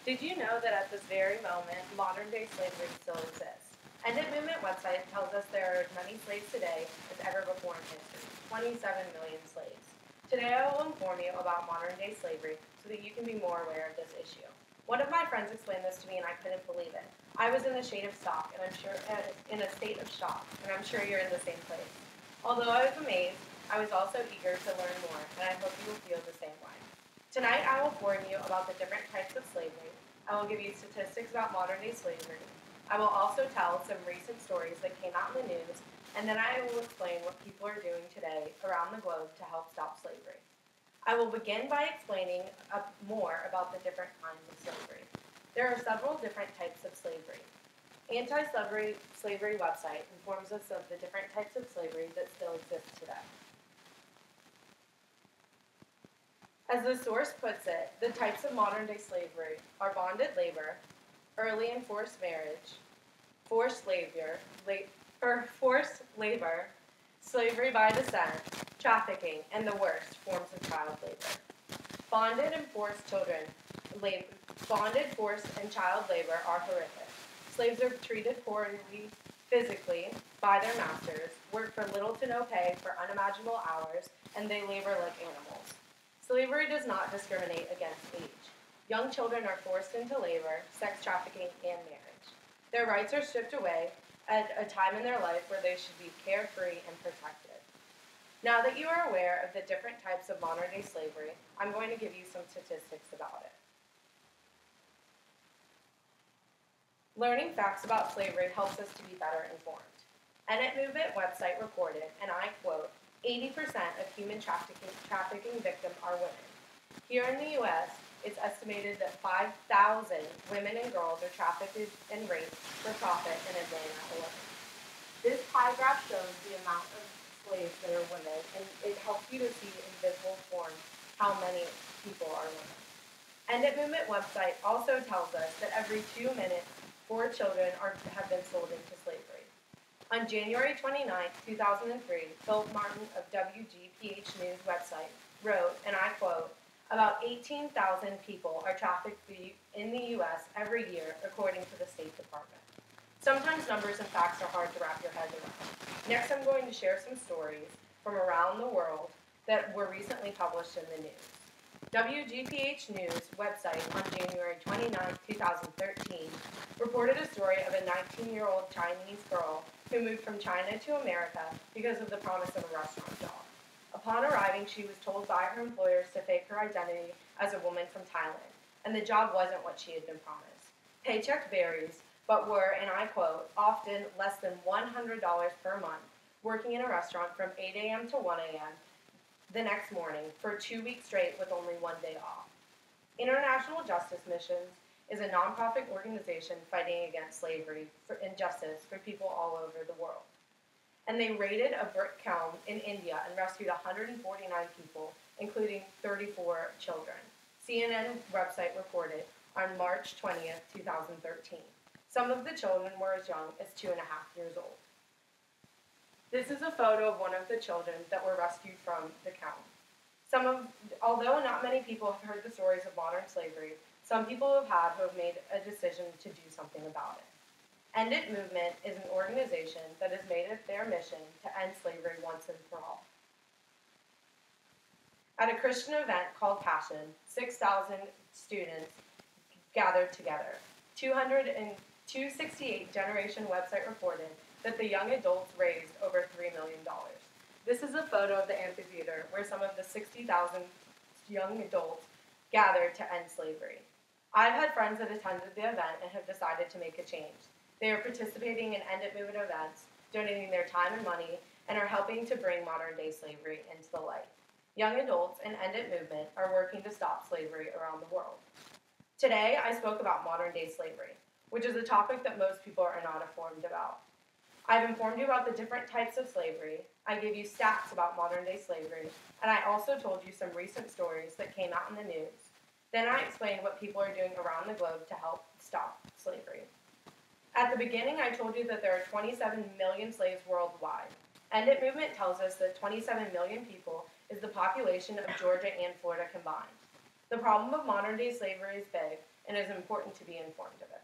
Did you know that at this very moment, modern-day slavery still exists? End It Movement website tells us there are as many slaves today as ever before in history, 27 million slaves. Today I will inform you about modern-day slavery so that you can be more aware of this issue. One of my friends explained this to me and I couldn't believe it. I was in a state of shock, and I'm sure in a state of shock, and I'm sure you're in the same place. Although I was amazed, I was also eager to learn more, and I hope you will feel the same way. Tonight I will inform you about the different types of slavery. I will give you statistics about modern-day slavery. I will also tell some recent stories that came out in the news, and then I will explain what people are doing today around the globe to help stop slavery. I will begin by explaining more about the different kinds of slavery. There are several different types of slavery. Anti-slavery website informs us of the different types of slavery that still exist today. As the source puts it, the types of modern-day slavery are bonded labor, early and forced marriage, forced labor, slavery by descent, trafficking, and the worst forms of child labor. Bonded, forced, and child labor are horrific. Slaves are treated poorly physically by their masters, work for little to no pay for unimaginable hours, and they labor like animals. Slavery does not discriminate against age. Young children are forced into labor, sex trafficking, and marriage. Their rights are stripped away at a time in their life where they should be carefree and protected. Now that you are aware of the different types of modern-day slavery, I'm going to give you some statistics about it. Learning facts about slavery helps us to be better informed. End It Movement website reported, and I quote, 80% of human trafficking victims are women. Here in the U.S., it's estimated that 5,000 women and girls are trafficked and raped for profit in Atlanta alone. This pie graph shows the amount of slaves that are women, and it helps you to see in visual form how many people are women. End It Movement website also tells us that every 2 minutes, 4 children have been sold into slavery. On January 29, 2003, Philip Martin of WGPH News website wrote, and I quote, about 18,000 people are trafficked in the U.S. every year, according to the State Department. Sometimes numbers and facts are hard to wrap your head around. Next, I'm going to share some stories from around the world that were recently published in the news. WGPH News website on January 29, 2013, reported a story of a 19-year-old Chinese girl who moved from China to America because of the promise of a restaurant job. Upon arriving, she was told by her employers to fake her identity as a woman from Thailand, and the job wasn't what she had been promised. Paycheck varies, but were, and I quote, often less than $100 per month, working in a restaurant from 8 a.m. to 1 a.m. the next morning for 2 weeks straight with only 1 day off. International Justice Missions is a nonprofit organization fighting against slavery and justice for people all over the world. And they raided a brick kiln in India and rescued 149 people, including 34 children. CNN website reported on March 20th, 2013. Some of the children were as young as 2.5 years old. This is a photo of one of the children that were rescued from the kiln. Although not many people have heard the stories of modern slavery, some people who have made a decision to do something about it. End It Movement is an organization that has made it their mission to end slavery once and for all. At a Christian event called Passion, 6,000 students gathered together. 268 Generation website reported that the young adults raised over $3 million. This is a photo of the amphitheater where some of the 60,000 young adults gathered to end slavery. I've had friends that attended the event and have decided to make a change. They are participating in End It Movement events, donating their time and money, and are helping to bring modern-day slavery into the light. Young adults in End It Movement are working to stop slavery around the world. Today, I spoke about modern-day slavery, which is a topic that most people are not informed about. I've informed you about the different types of slavery, I gave you stats about modern-day slavery, and I also told you some recent stories that came out in the news. Then I explained what people are doing around the globe to help stop slavery. At the beginning, I told you that there are 27 million slaves worldwide. End It Movement tells us that 27 million people is the population of Georgia and Florida combined. The problem of modern-day slavery is big, and it is important to be informed of it.